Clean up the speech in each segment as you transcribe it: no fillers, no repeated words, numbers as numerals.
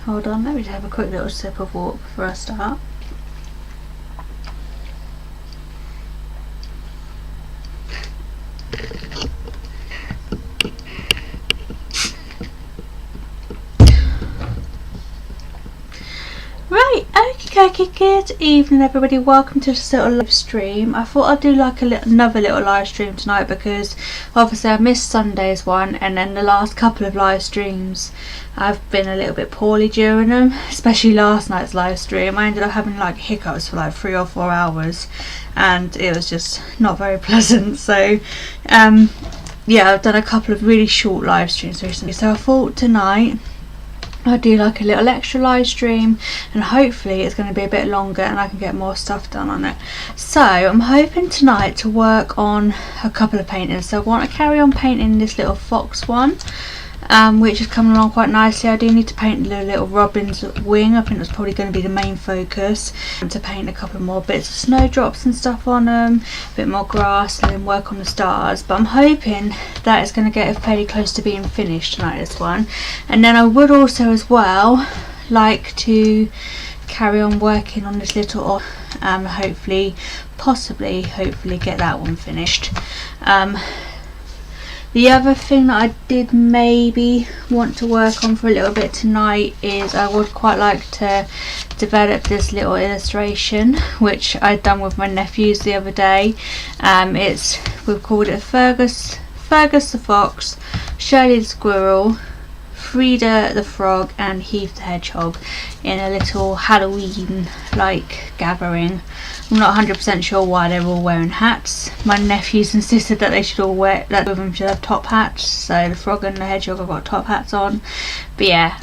Hold on, let me just have a quick little sip of water before I start. Right, okay, good evening everybody, welcome to this little live stream. I thought I'd do like another little live stream tonight because obviously I missed Sunday's one, and then the last couple of live streams I've been a little bit poorly during them, especially last night's live stream. I ended up having like hiccups for like 3 or 4 hours and it was just not very pleasant. So yeah, I've done a couple of really short live streams recently, so I thought tonight I'll do like a little extra live stream, and hopefully it's going to be a bit longer and I can get more stuff done on it. So I'm hoping tonight to work on a couple of paintings. So I want to carry on painting this little fox one, which is coming along quite nicely. I do need to paint the little robin's wing. I think that's probably going to be the main focus, and to paint a couple more bits of snowdrops and stuff on them, a bit more grass, and then work on the stars. But I'm hoping that it's going to get fairly close to being finished tonight, this one. And then I would also as well like to carry on working on this little hopefully get that one finished. The other thing that I did maybe want to work on for a little bit tonight is I would quite like to develop this little illustration which I'd done with my nephews the other day. We've called it Fergus the fox, Shirley the squirrel, Frida the frog and Heath the hedgehog in a little Halloween like gathering. I'm not 100% sure why they're all wearing hats. My nephews insisted that they should all wear, that of them should have top hats, so the frog and the hedgehog have got top hats on. But yeah,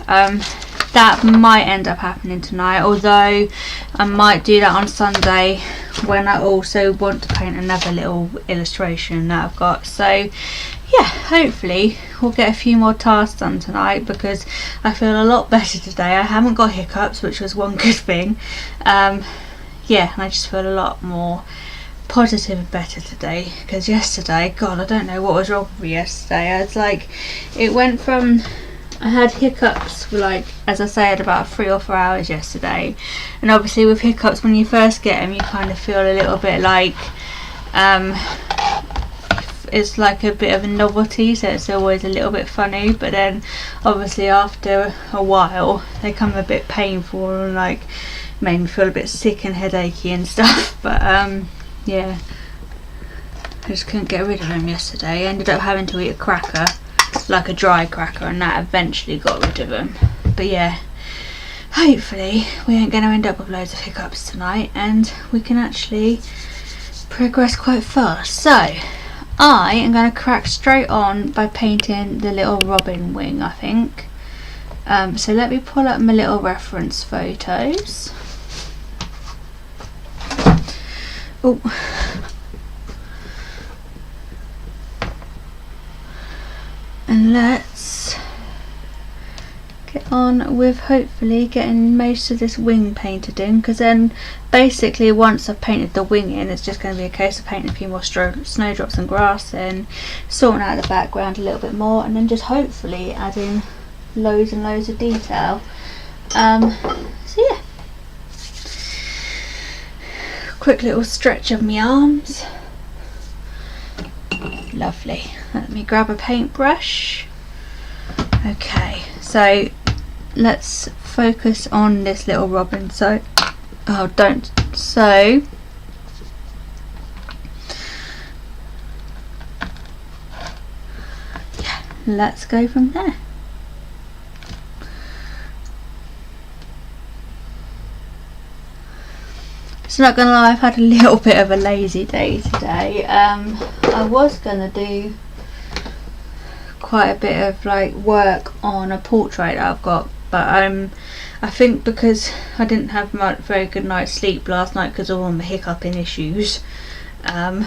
that might end up happening tonight, although I might do that on Sunday when I also want to paint another little illustration that I've got. So yeah, hopefully we'll get a few more tasks done tonight because I feel a lot better today. I haven't got hiccups, which was one good thing. Yeah, and I just feel a lot more positive and better today, because yesterday, God, I don't know what was wrong with me yesterday. I was like, it went from, I had hiccups for like, as I said, about 3 or 4 hours yesterday, and obviously with hiccups, when you first get them, you kind of feel a little bit like, it's like a bit of a novelty, so it's always a little bit funny, but then obviously after a while they come a bit painful and like made me feel a bit sick and headachy and stuff. But yeah, I just couldn't get rid of them yesterday. I ended up having to eat a cracker, like a dry cracker, and that eventually got rid of them. But yeah, hopefully we ain't going to end up with loads of hiccups tonight and we can actually progress quite fast. So I am going to crack straight on by painting the little robin wing, I think. So let me pull up my little reference photos. Oh. And let's get on with hopefully getting most of this wing painted in, because then basically once I've painted the wing in, it's just going to be a case of painting a few more snowdrops and grass and sorting out the background a little bit more, and then just hopefully adding loads and loads of detail. So yeah, quick little stretch of my arms. Lovely. Let me grab a paintbrush. Okay, so let's focus on this little robin. So yeah, let's go from there. So not gonna lie, I've had a little bit of a lazy day today. I was gonna do quite a bit of like work on a portrait that I've got, but I think because I didn't have a very good night's sleep last night because of all my hiccuping issues, and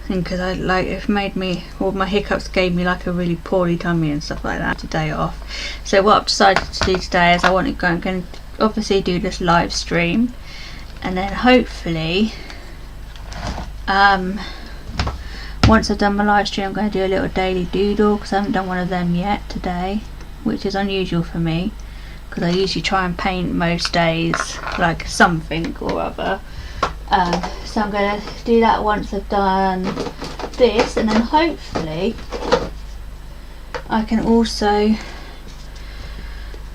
because my hiccups gave me like a really poorly tummy and stuff like that, today off. So what I've decided to do today is I want to go and obviously do this live stream, and then hopefully once I've done my live stream, I'm going to do a little daily doodle because I haven't done one of them yet today. which is unusual for me because I usually try and paint most days, like something or other. So I'm going to do that once I've done this, and then hopefully I can also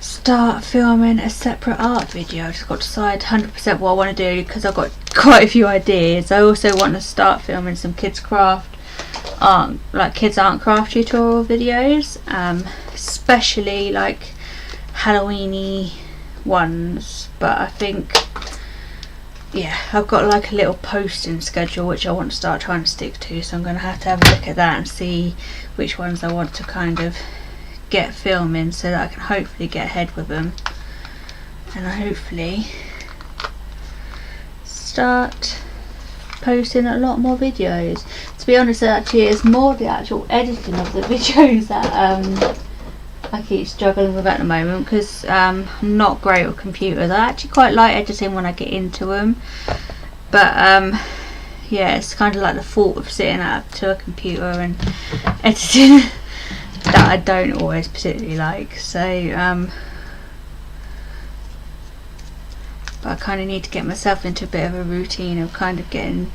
start filming a separate art video. I've just got to decide 100% what I want to do because I've got quite a few ideas. I also want to start filming some kids craft like kids art and craft tutorial videos, especially like Halloweeny ones, but I think, yeah, I've got like a little posting schedule which I want to start trying to stick to, so I'm going to have a look at that and see which ones I want to kind of get filming so that I can hopefully get ahead with them, and hopefully start posting a lot more videos. To be honest, actually it's more the actual editing of the videos that I keep struggling with at the moment, because I'm not great with computers. I actually quite like editing when I get into them, but yeah, it's kind of like the thought of sitting up to a computer and editing that I don't always particularly like. So but I kind of need to get myself into a bit of a routine of kind of getting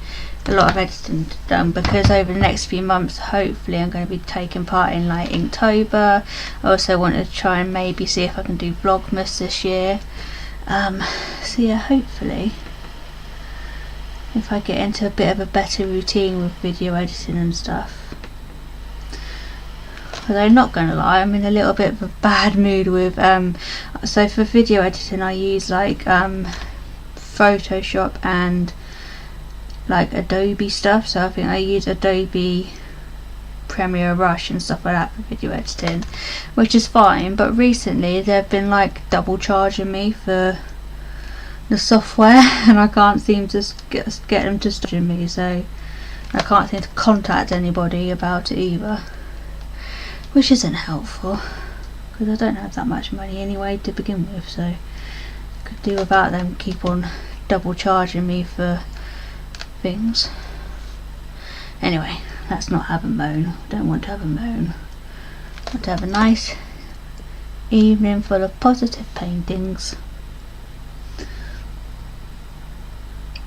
a lot of editing done, because over the next few months hopefully I'm going to be taking part in like Inktober. I also want to try and maybe see if I can do Vlogmas this year. So yeah, hopefully if I get into a bit of a better routine with video editing and stuff. Although I'm not going to lie, I'm in a little bit of a bad mood with so for video editing I use like Photoshop and like Adobe stuff, so I think I use Adobe Premiere Rush and stuff like that for video editing, which is fine, but recently they've been like double charging me for the software and I can't seem to get them to stop charging me, so I can't seem to contact anybody about it either, which isn't helpful because I don't have that much money anyway to begin with, so I could do without them keep on double charging me for things. Anyway, let's not have a moan. Don't want to have a moan. I want to have a nice evening full of positive paintings.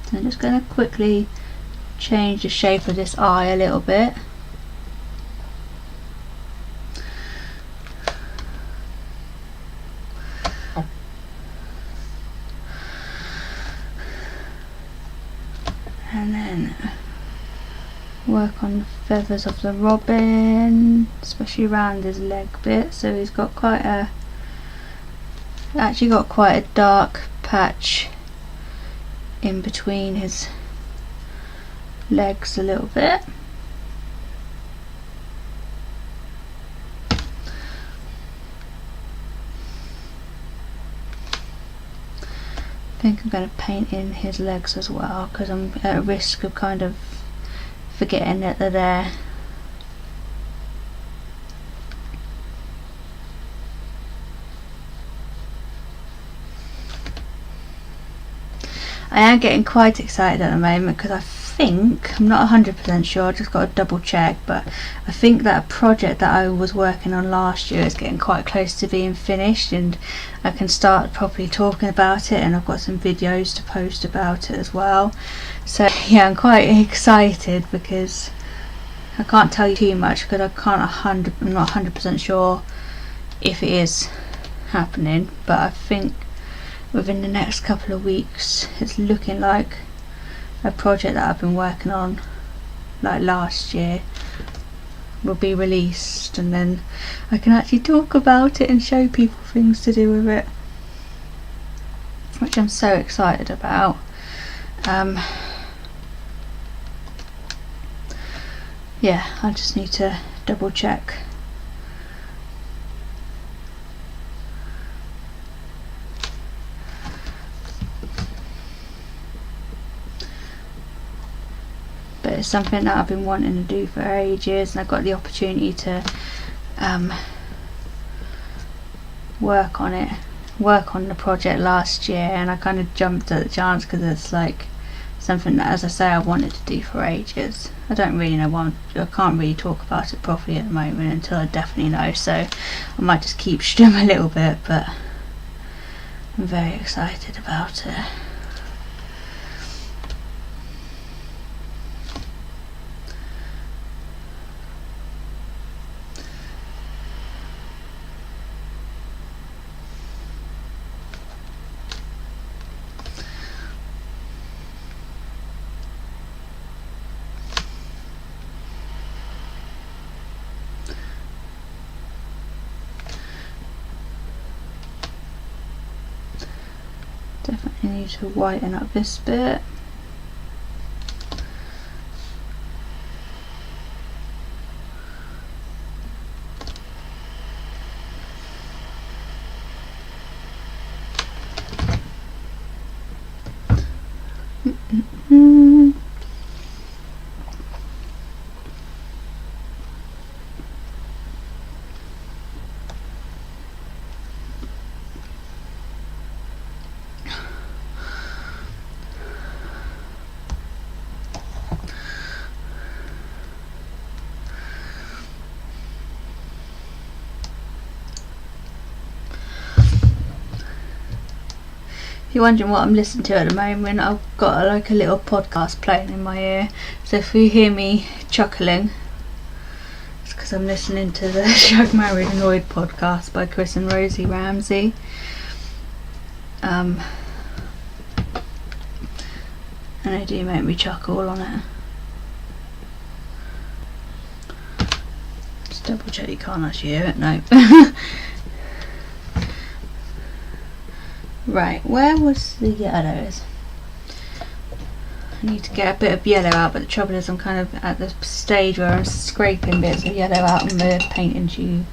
So I'm just going to quickly change the shape of this eye a little bit. And then work on the feathers of the robin, especially around his leg bit. So he's got quite a, actually got quite a dark patch in between his legs a little bit. I think I'm going to paint in his legs as well because I'm at a risk of kind of forgetting that they're there. I am getting quite excited at the moment because I think, I'm not 100% sure, I just got to double check, but I think that a project that I was working on last year is getting quite close to being finished and I can start properly talking about it, and I've got some videos to post about it as well. So yeah, I'm quite excited because I can't tell you too much because I'm not 100% sure if it is happening, but I think within the next couple of weeks it's looking like a project that I've been working on like last year will be released, and then I can actually talk about it and show people things to do with it, which I'm so excited about. Yeah, I just need to double check. But it's something that I've been wanting to do for ages, and I got the opportunity to work on the project last year, and I kind of jumped at the chance because it's like something that, as I say, I wanted to do for ages. I don't really know why I can't really talk about it properly at the moment until I definitely know, so I might just keep stum a little bit, but I'm very excited about it. Definitely need to whiten up this bit. If you're wondering what I'm listening to at the moment, I've got like a little podcast playing in my ear, so if you hear me chuckling, it's because I'm listening to the Shag Married Annoyed podcast by Chris and Rosie Ramsey. And they do make me chuckle on it. Just double check you can't actually hear it, no. Right, where was the yellows? I need to get a bit of yellow out, but the trouble is I'm kind of at the stage where I'm scraping bits of yellow out on the painting tube.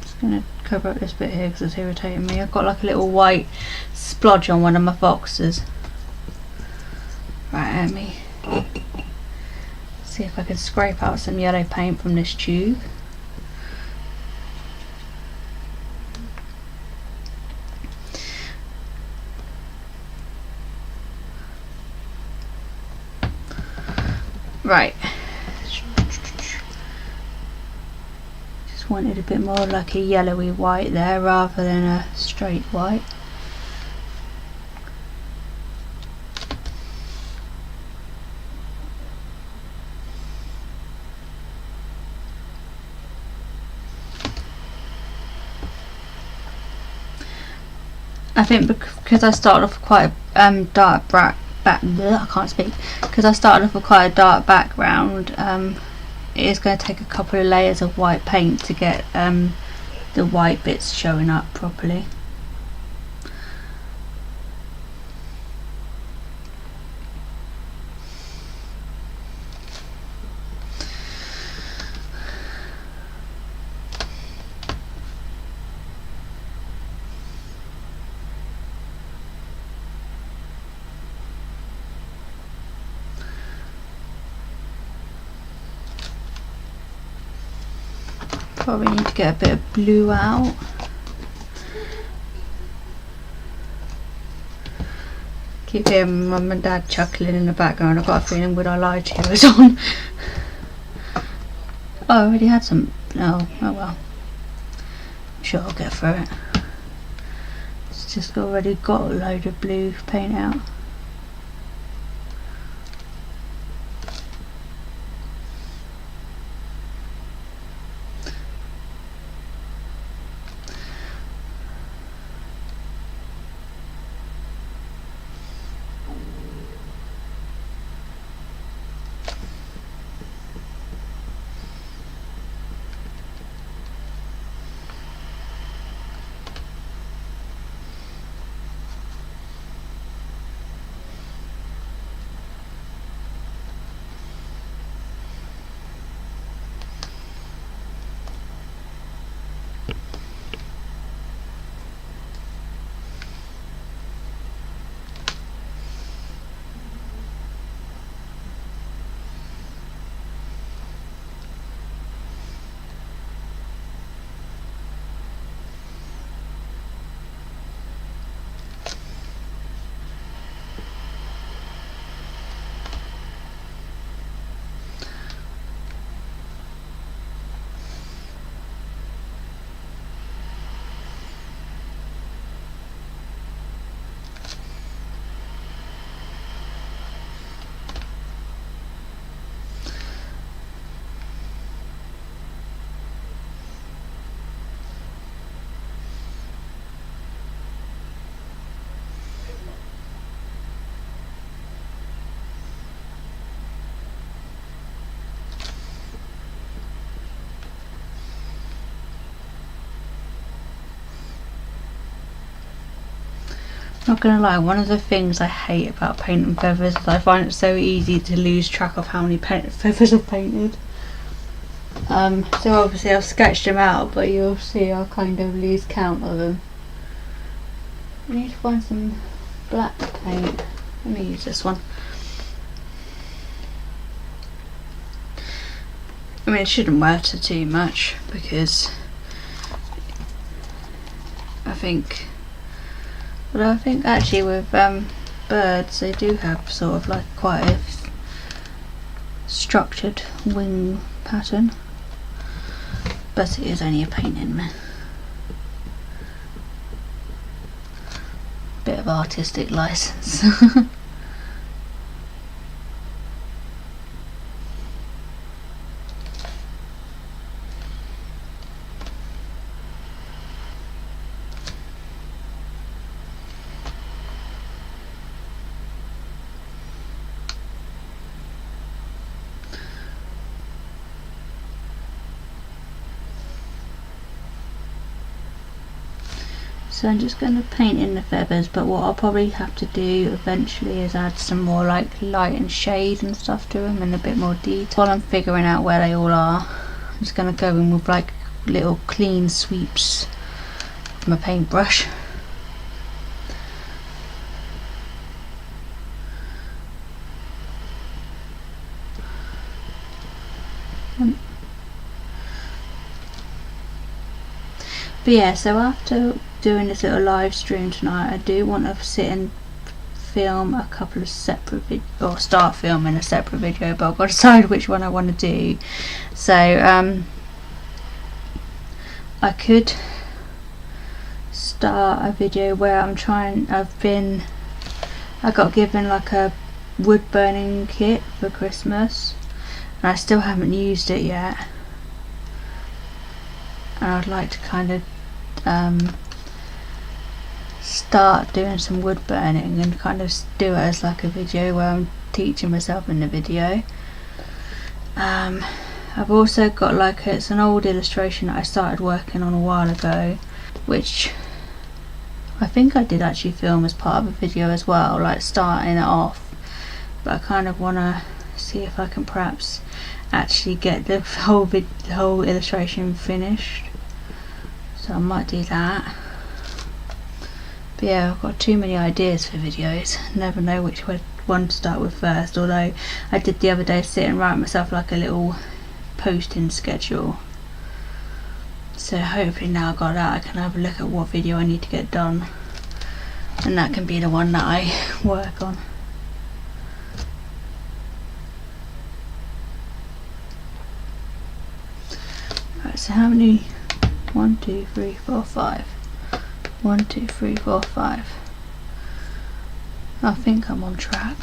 Just going to cover up this bit here because it's irritating me. I've got like a little white splodge on one of my boxes. Right, let me see if I can scrape out some yellow paint from this tube. Right. Just wanted a bit more like a yellowy white there rather than a straight white. I think because I started off quite a dark I can't speak. Because I started off with quite a dark background, it is going to take a couple of layers of white paint to get the white bits showing up properly. Probably need to get a bit of blue out. Keep hearing mum and dad chuckling in the background. I've got a feeling Would I Lie to You is on. Oh, I already had some. Oh well. I'm sure I'll get through it. It's just already got a load of blue paint out. Not gonna lie, one of the things I hate about painting feathers is I find it so easy to lose track of how many feathers I've painted. So obviously I've sketched them out, but you'll see I'll kind of lose count of them. I need to find some black paint. Let me use this one. I mean, it shouldn't matter too much because I think actually with birds they do have sort of like quite a structured wing pattern, but it is only a painting. Bit of artistic license. So I'm just going to paint in the feathers, but what I'll probably have to do eventually is add some more like light and shade and stuff to them and a bit more detail. While I'm figuring out where they all are, I'm just going to go in with like little clean sweeps with my paintbrush. But yeah, so after doing this little live stream tonight, I do want to sit and film a couple of separate or start filming a separate video, but I've got to decide which one I want to do. So I could start a video where I got given like a wood burning kit for Christmas and I still haven't used it yet, and I'd like to kind of start doing some wood burning and kind of do it as like a video where I'm teaching myself in the video. I've also got like it's an old illustration that I started working on a while ago, which I think I did actually film as part of a video as well, like starting it off, but I kind of want to see if I can perhaps actually get the whole illustration finished, so I might do that. But yeah, I've got too many ideas for videos, never know which one to start with first, although I did the other day sit and write myself like a little posting schedule, so hopefully now I've got that I can have a look at what video I need to get done, and that can be the one that I work on. Right, so how many? 1, 2, 3, 4, 5. 1, 2, 3, 4, 5. I think I'm on track.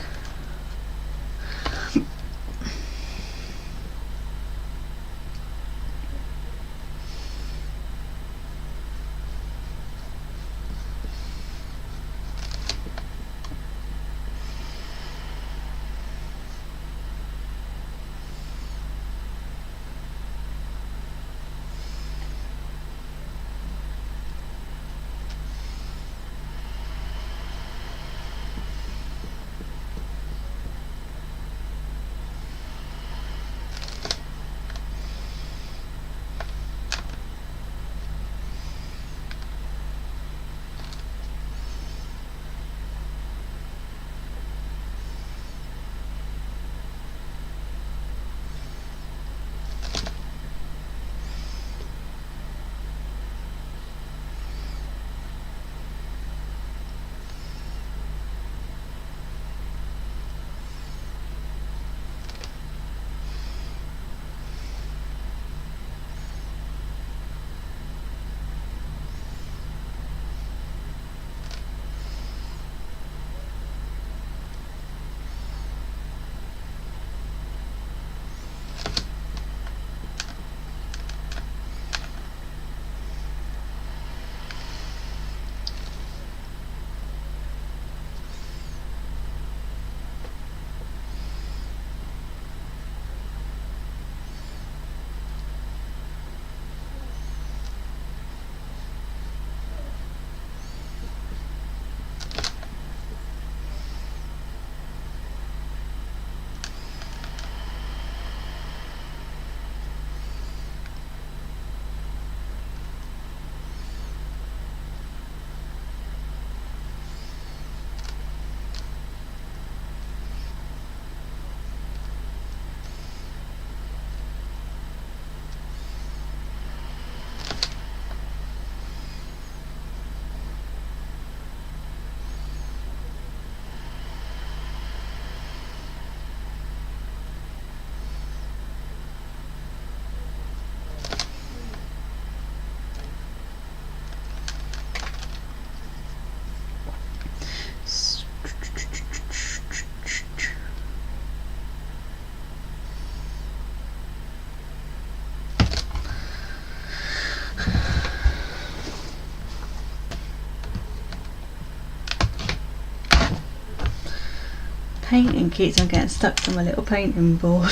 painting keeps on getting stuck to my little painting board.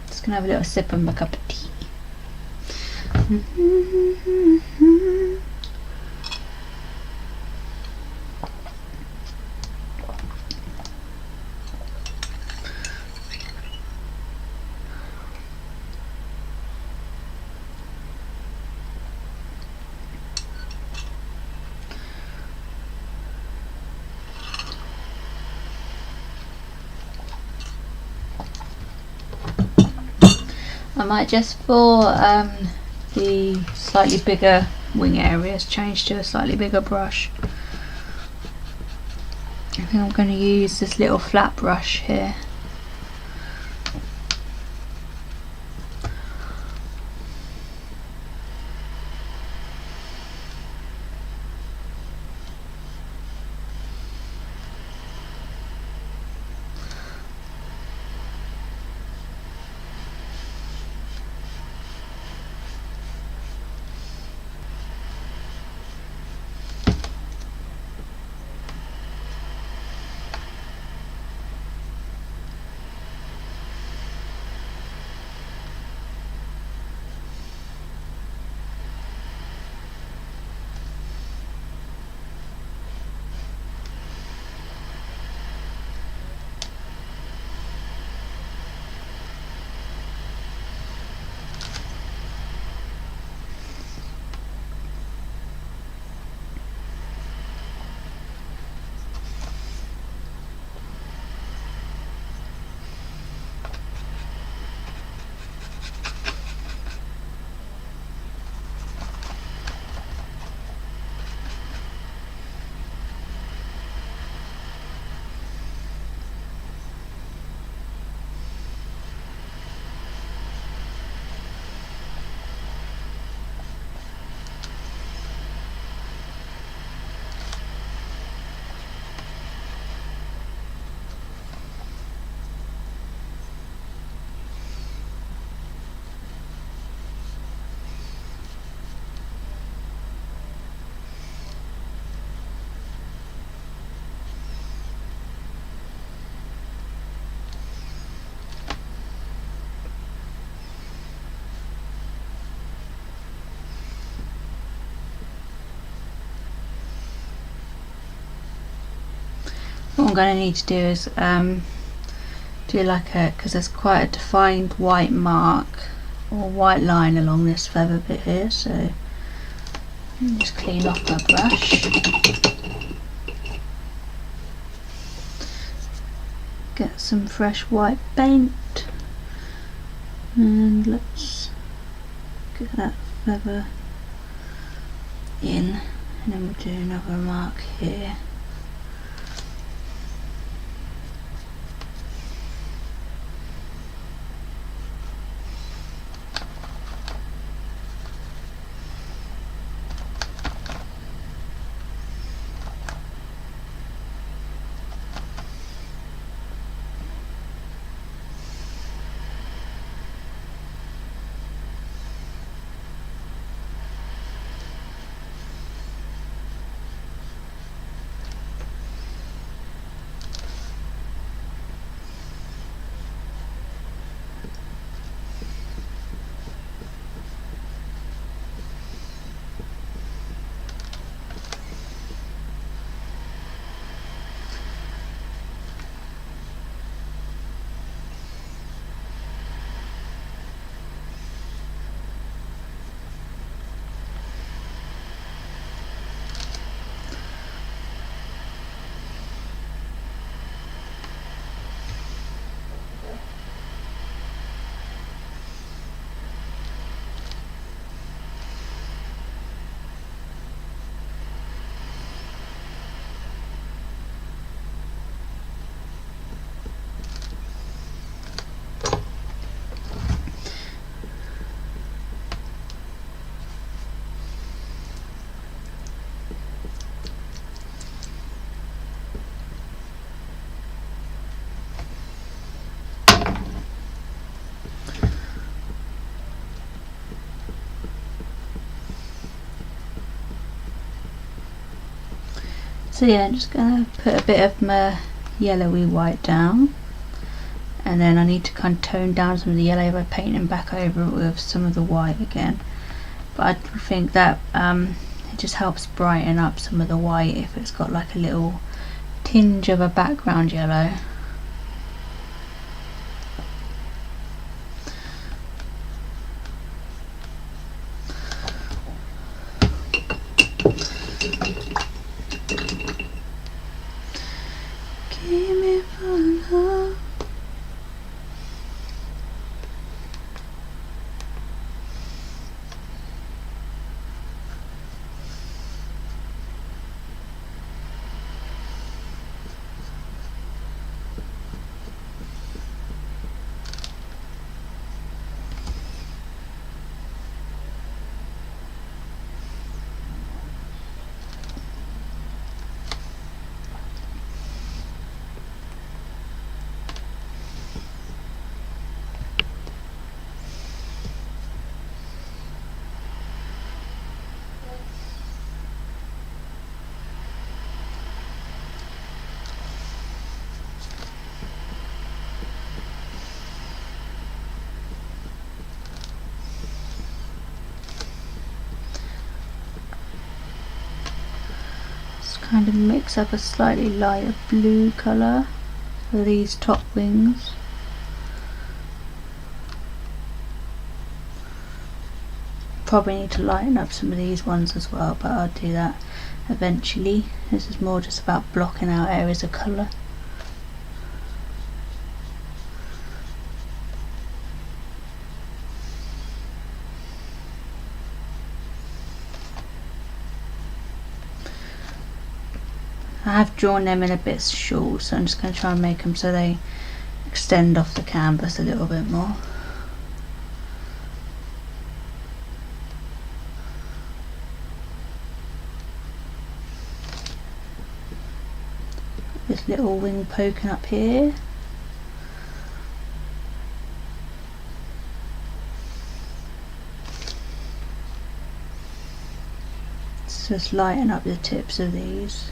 Just gonna have a little sip of my cup of tea. I might just, for the slightly bigger wing areas, change to a slightly bigger brush. I think I'm going to use this little flat brush here. What I'm going to need to do is do like a, because there's quite a defined white mark or white line along this feather bit here, so just clean off my brush, get some fresh white paint, and let's get that feather in, and then we'll do another mark here. So yeah, I'm just going to put a bit of my yellowy white down, and then I need to kind of tone down some of the yellow by painting back over it with some of the white again. But I think that it just helps brighten up some of the white if it's got like a little tinge of a background yellow. Give me love. Kind of mix up a slightly lighter blue colour for these top wings. Probably need to lighten up some of these ones as well, but I'll do that eventually. This is more just about blocking out areas of colour. I have drawn them in a bit short, so I'm just going to try and make them so they extend off the canvas a little bit more. This little wing poking up here. Just lighten up the tips of these.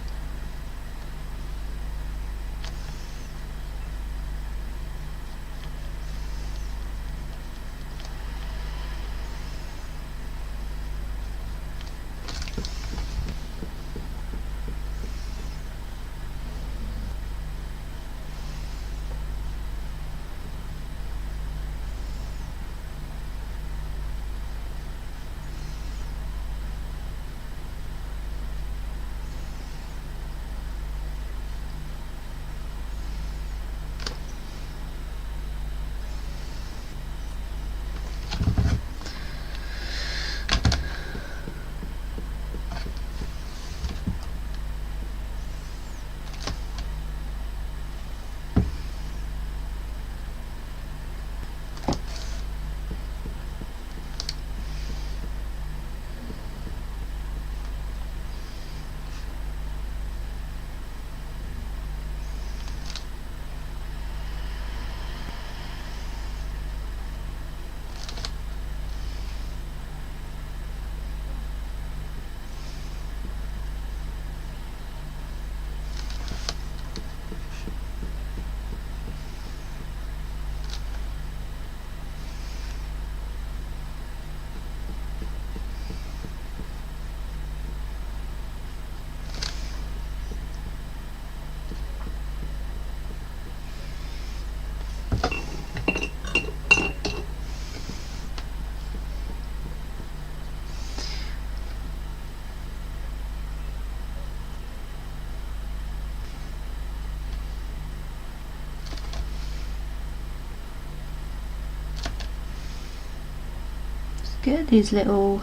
Get these little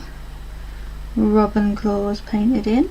robin claws painted in.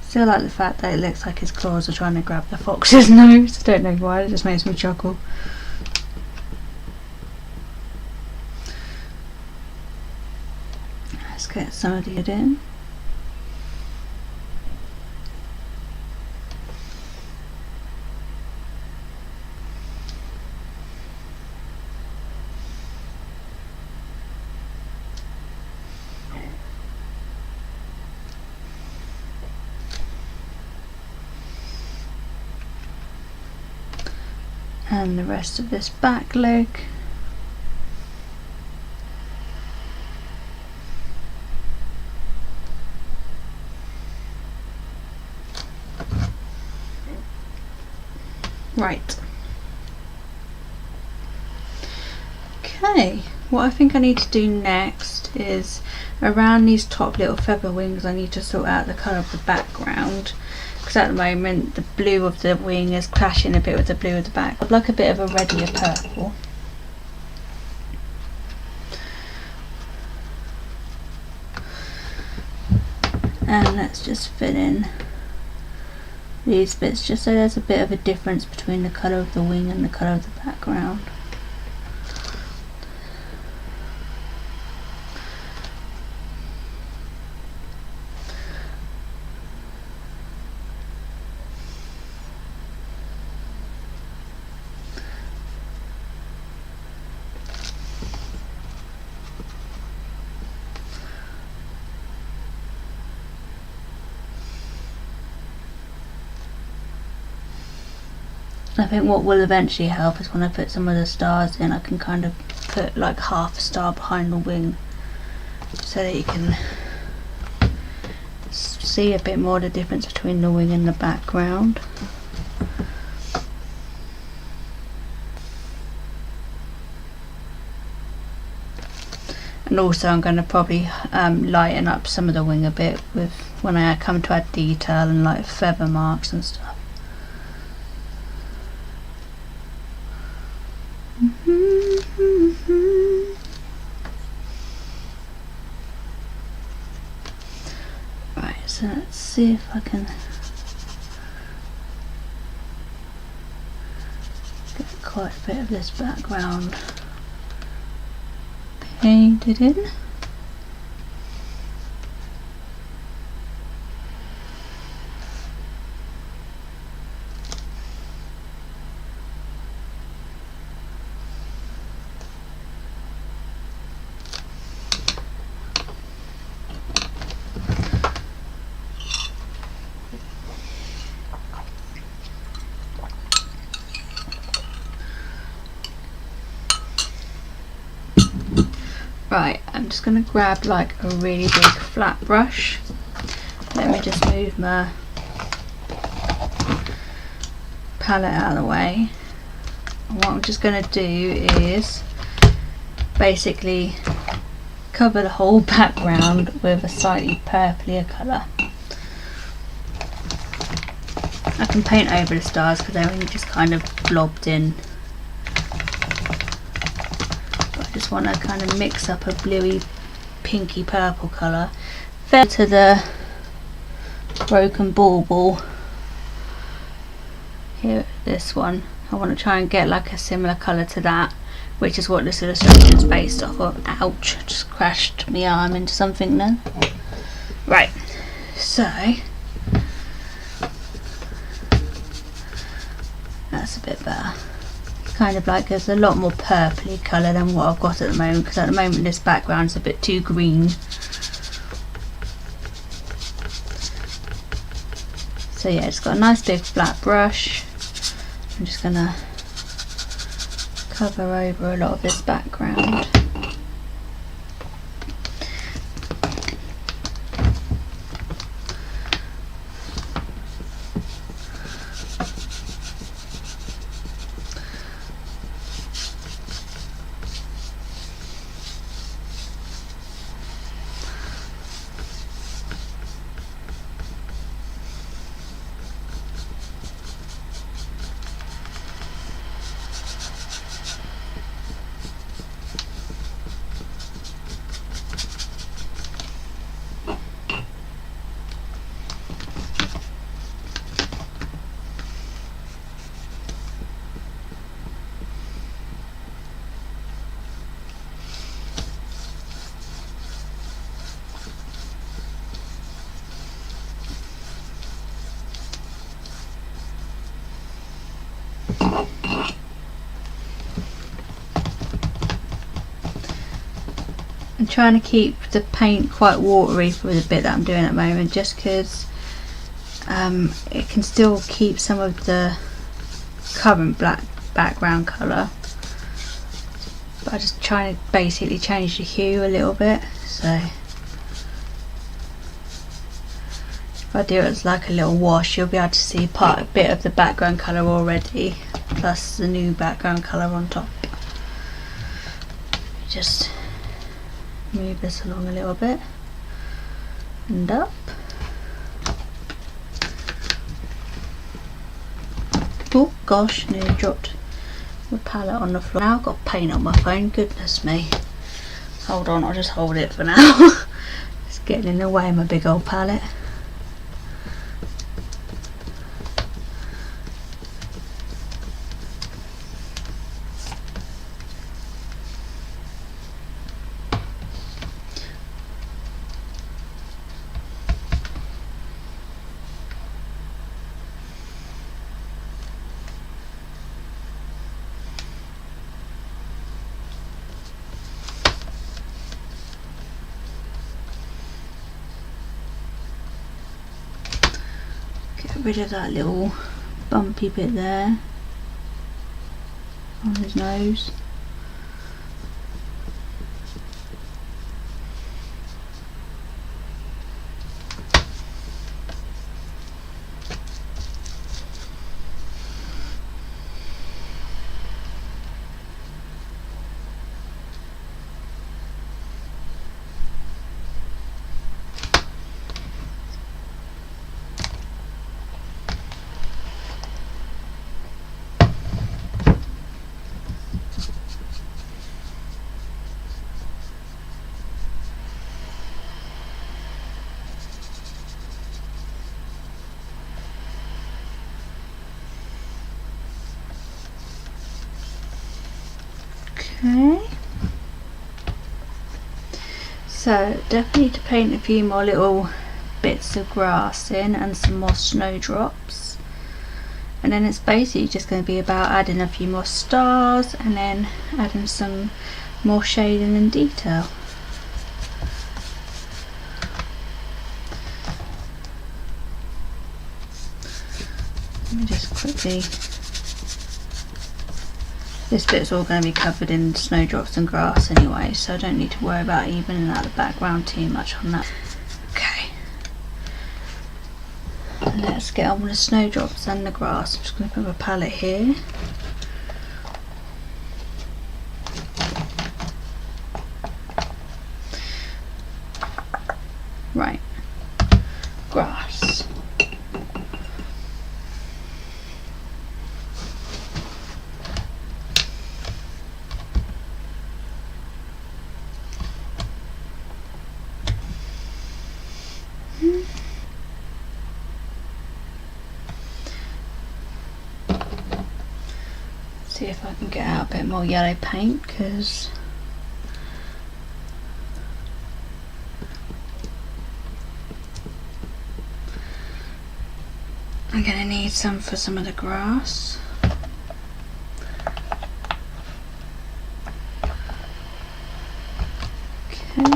Still like the fact that it looks like his claws are trying to grab the fox's nose. I don't know why, it just makes me chuckle. Let's get some of it in. And the rest of this back leg. Right. Okay, what I think I need to do next is around these top little feather wings I need to sort out the colour of the background, because at the moment the blue of the wing is clashing a bit with the blue of the back. I'd like a bit of a reddier purple. And let's just fill in these bits just so there's a bit of a difference between the colour of the wing and the colour of the background. I think what will eventually help is when I put some of the stars in, I can kind of put like half a star behind the wing so that you can see a bit more the difference between the wing and the background. And also I'm going to probably lighten up some of the wing a bit with when I come to add detail and like feather marks and stuff. Right, so let's see if I can get quite a bit of this background painted in. Right, I'm just going to grab like a really big flat brush. Let me just move my palette out of the way. And what I'm just going to do is basically cover the whole background with a slightly purplier colour. I can paint over the stars because they're only just kind of blobbed in. Just want to kind of mix up a bluey pinky purple colour. Then to the broken bauble here, this one I want to try and get like a similar colour to that, which is what this illustration is based off of. Ouch, just crashed my arm into something then. Right, so that's a bit better. Kind of like there's a lot more purpley colour than what I've got at the moment, because at the moment this background's a bit too green. So yeah, it's got a nice big flat brush. I'm just gonna cover over a lot of this background. trying to keep the paint quite watery for the bit that I'm doing at the moment, just because it can still keep some of the current black background colour, but I'm just trying to basically change the hue a little bit. So if I do it as like a little wash, you'll be able to see a bit of the background colour already, plus the new background colour on top. Just move this along a little bit and up. Oh gosh, nearly dropped the palette on the floor. Now I've got paint on my phone, goodness me. Hold on, I'll just hold it for now. It's getting in the way of my big old palette. Get rid of that little bumpy bit there on his nose. Okay, so definitely need to paint a few more little bits of grass in and some more snowdrops, and then it's basically just going to be about adding a few more stars and then adding some more shading and detail. Let me just quickly, this bit's all going to be covered in snowdrops and grass anyway, so I don't need to worry about evening out the background too much on that. Okay, let's get on with the snowdrops and the grass. I'm just going to put my palette here. Right, grass. See if I can get out a bit more yellow paint, because I'm going to need some for some of the grass. Okay.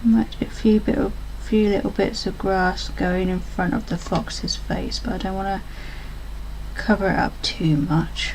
I might do a few little bits of grass going in front of the fox's face, but I don't want to cover it up too much.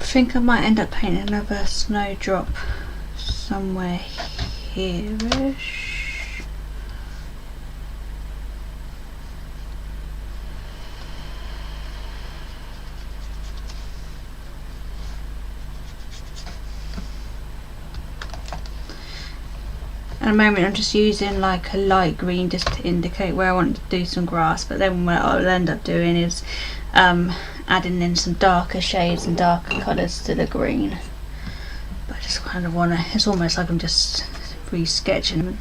think I might end up painting another snowdrop somewhere here-ish. At the moment I'm just using like a light green just to indicate where I want to do some grass, but then what I'll end up doing is adding in some darker shades and darker colours to the green. But I just kind of want to, it's almost like I'm just re-sketching.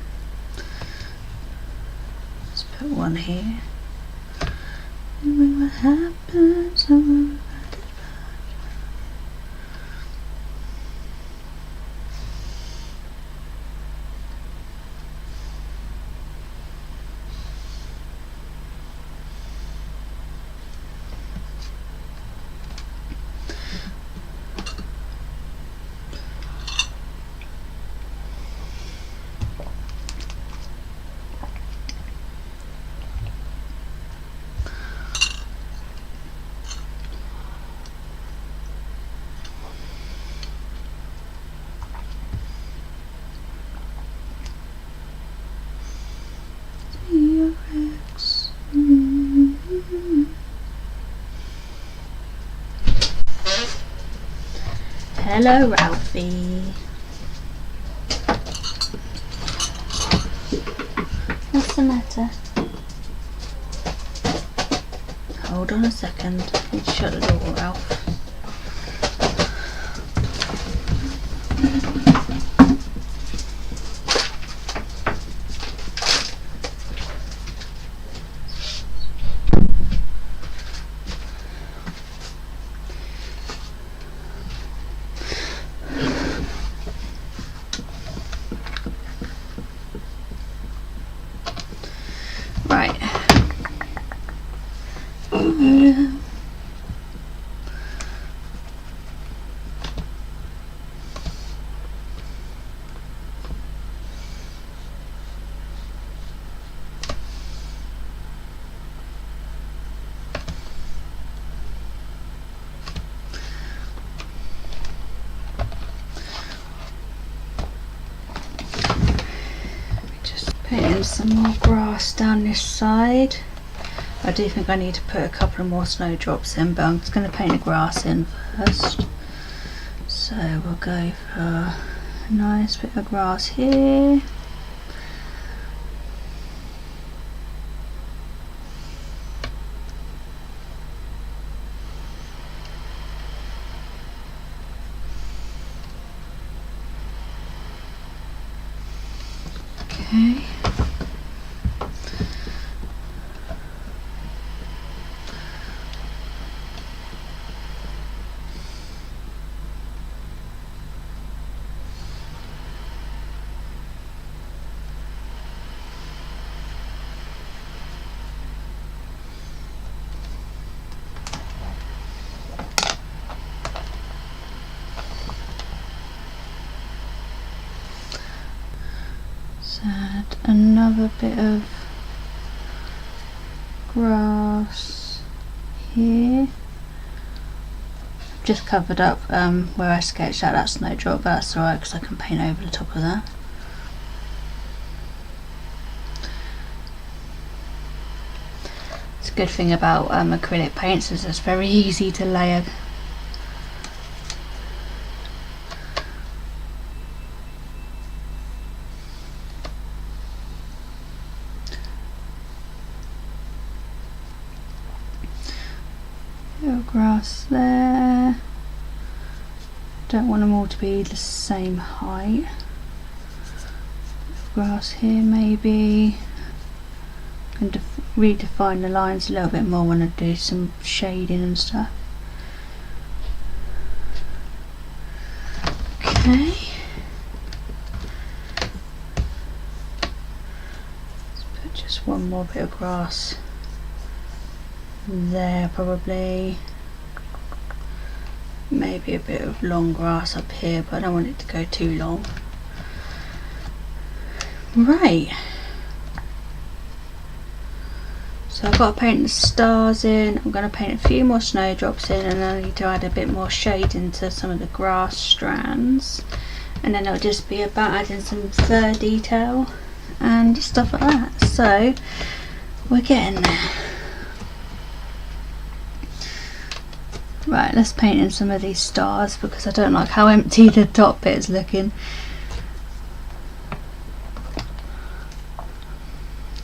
Let's put one here. What happens? Hello, Ralphie. What's the matter? Hold on a second. I need to shut the door, Ralph. Right. Putting some more grass down this side. I do think I need to put a couple of more snowdrops in, but I'm just going to paint the grass in first. So we'll go for a nice bit of grass here. Okay. Add another bit of grass here. Just covered up where I sketched out that snowdrop, but that's alright because I can paint over the top of that. It's a good thing about acrylic paints is it's very easy to layer. Little grass there. Don't want them all to be the same height. Grass here maybe. I can redefine the lines a little bit more when I do some shading and stuff. Okay. Let's put just one more bit of grass there probably. Maybe a bit of long grass up here, but I don't want it to go too long. Right. So I've got to paint the stars in, I'm going to paint a few more snowdrops in, and then I need to add a bit more shade into some of the grass strands, and then it'll just be about adding some fur detail and stuff like that. So we're getting there. Right, let's paint in some of these stars because I don't like how empty the top bit is looking.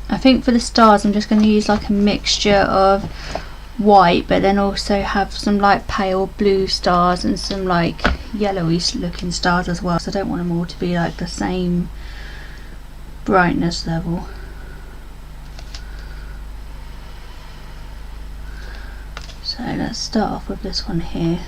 I think for the stars I'm just going to use like a mixture of white, but then also have some like pale blue stars and some like yellowy looking stars as well, so I don't want them all to be like the same brightness level. So let's start off with this one here.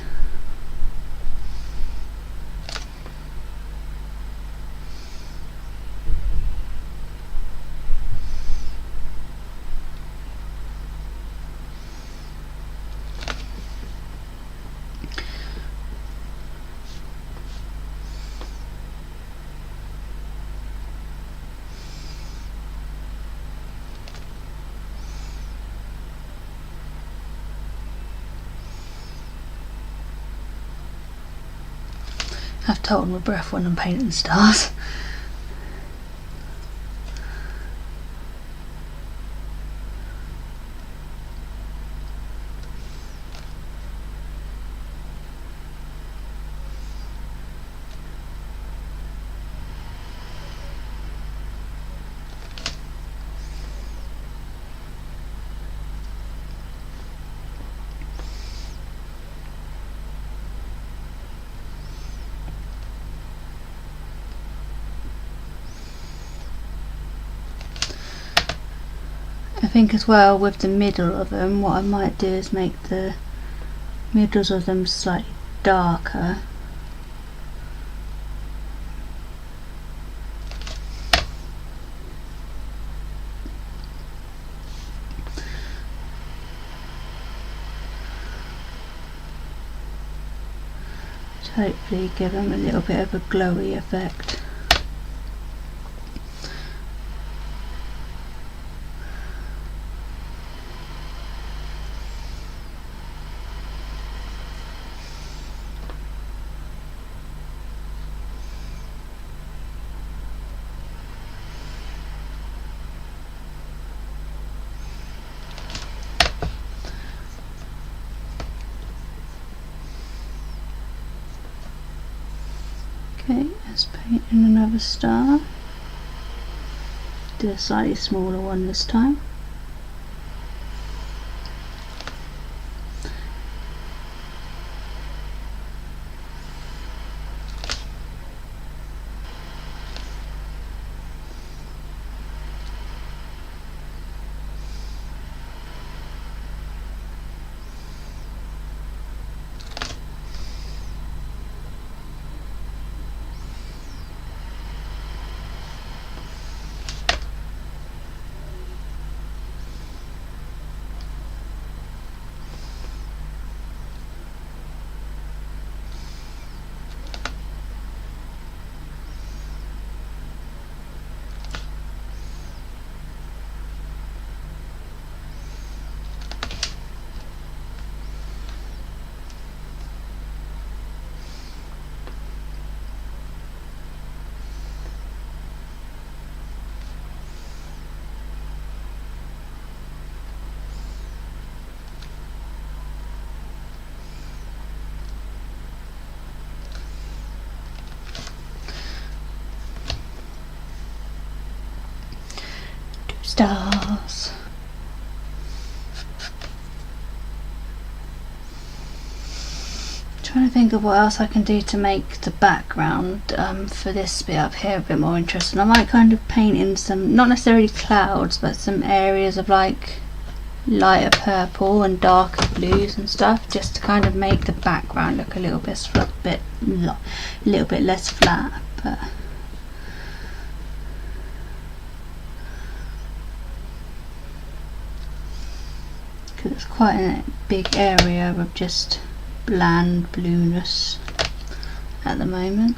I have to hold my breath when I'm painting stars. I think as well with the middle of them, what I might do is make the middles of them slightly darker. To hopefully give them a little bit of a glowy effect. Okay, let's paint in another star. Do a slightly smaller one this time. Stars. Trying to think of what else I can do to make the background for this bit up here a bit more interesting. I might kind of paint in some, not necessarily clouds, but some areas of like lighter purple and darker blues and stuff, just to kind of make the background look a little bit less flat. But because it's quite a big area of just bland blueness at the moment.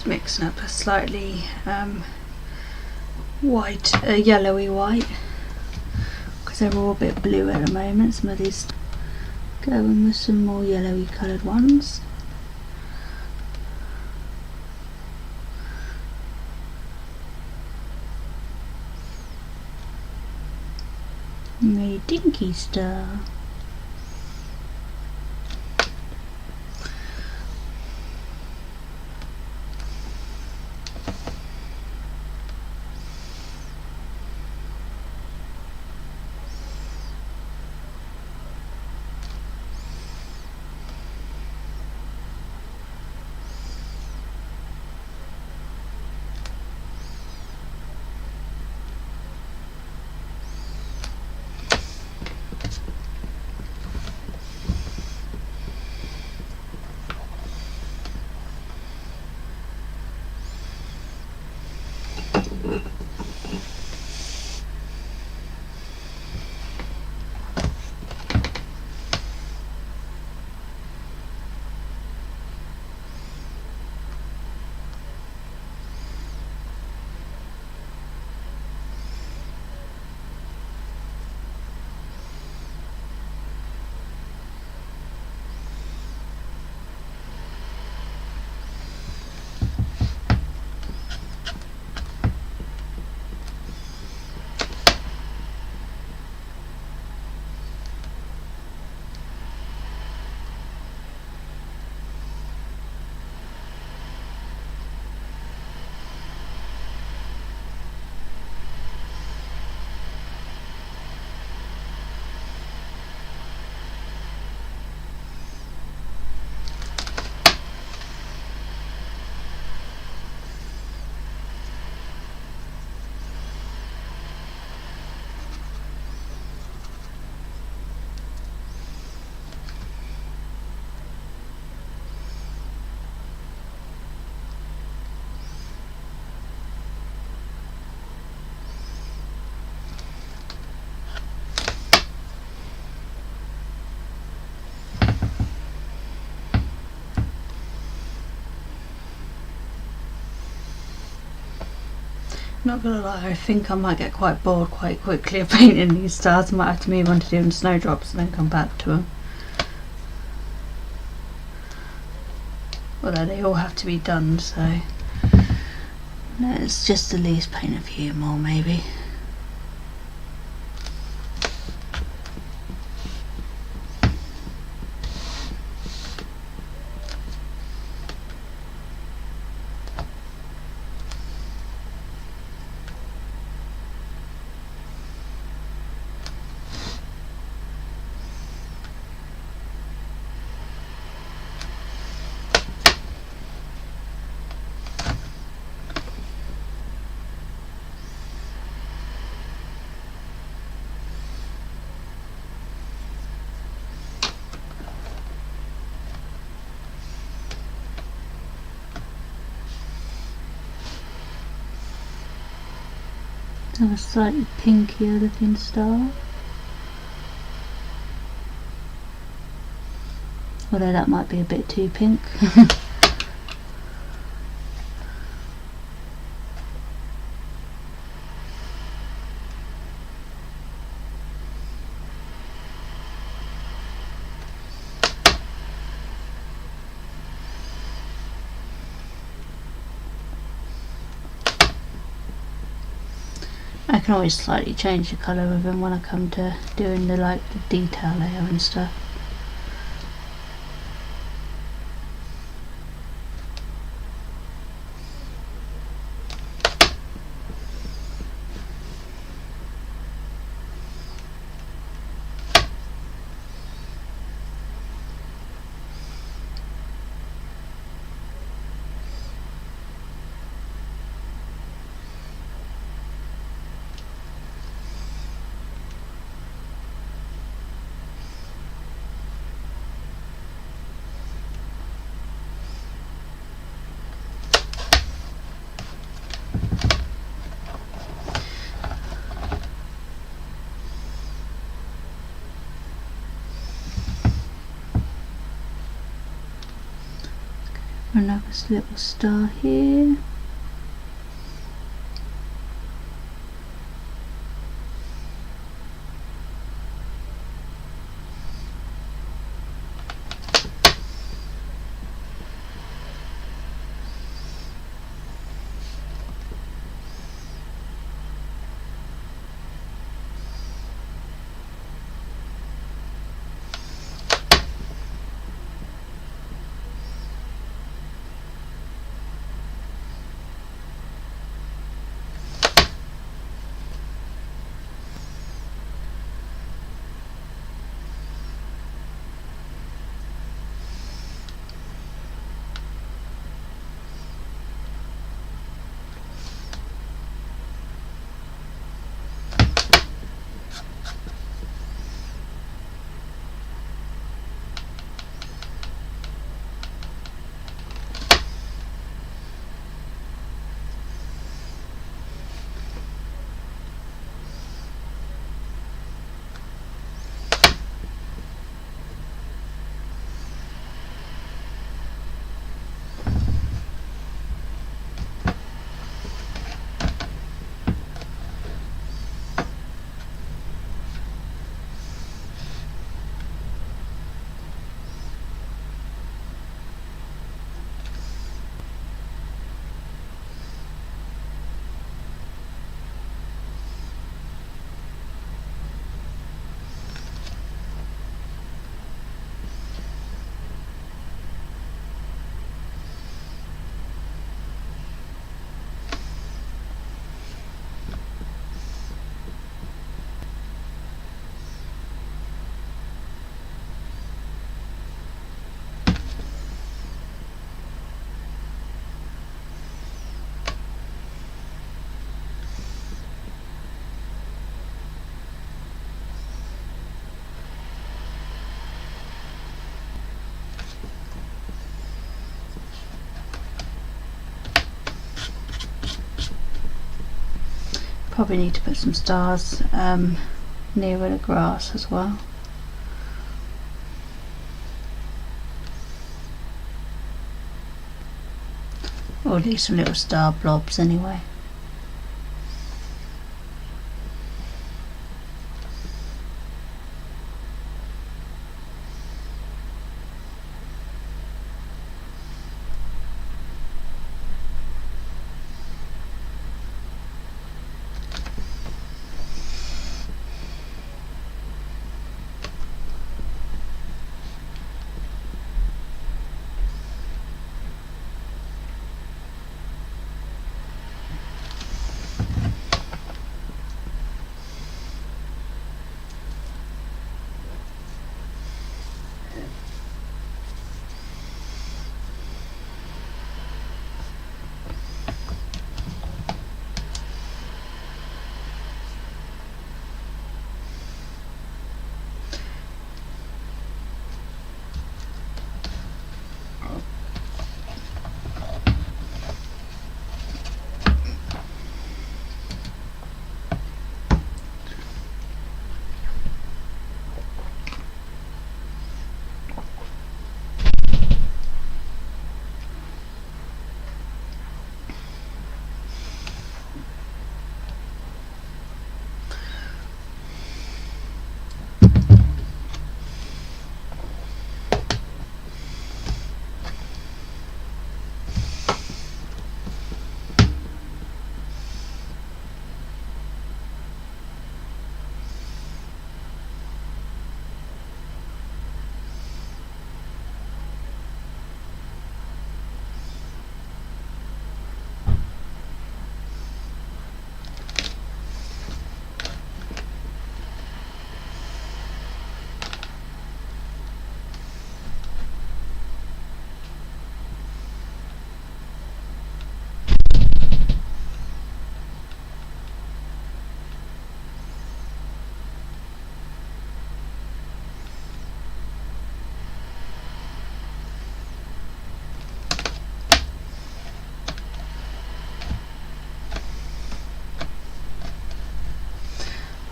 just mixing up a slightly white, yellowy white, because they're all a bit blue at the moment. Some of these going with some more yellowy coloured ones. My dinky star. Not gonna lie, I think I might get quite bored quite quickly of painting these stars. I might have to move on to doing snowdrops and then come back to them. Although they all have to be done, so let's just at least paint a few more maybe. Have a slightly pinkier looking star. Although that might be a bit too pink. I can always slightly change the colour of them when I come to doing the detail layer and stuff. Another little star here. Probably need to put some stars nearer the grass as well. Or at least some little star blobs anyway.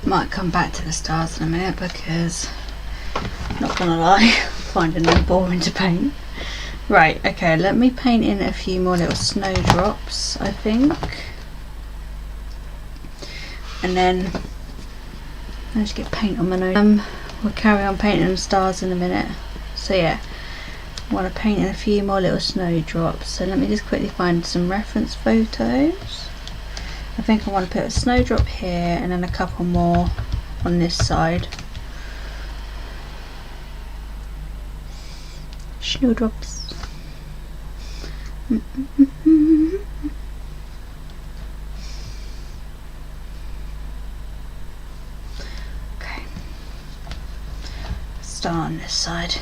Might come back to the stars in a minute because, not gonna lie, finding them boring to paint. Right, okay, let me paint in a few more little snowdrops, I think. And then I just get paint on my nose. We'll carry on painting the stars in a minute. So yeah, I want to paint in a few more little snowdrops. So let me just quickly find some reference photos. I think I want to put a snowdrop here and then a couple more on this side. Snowdrops. Okay. Star on this side.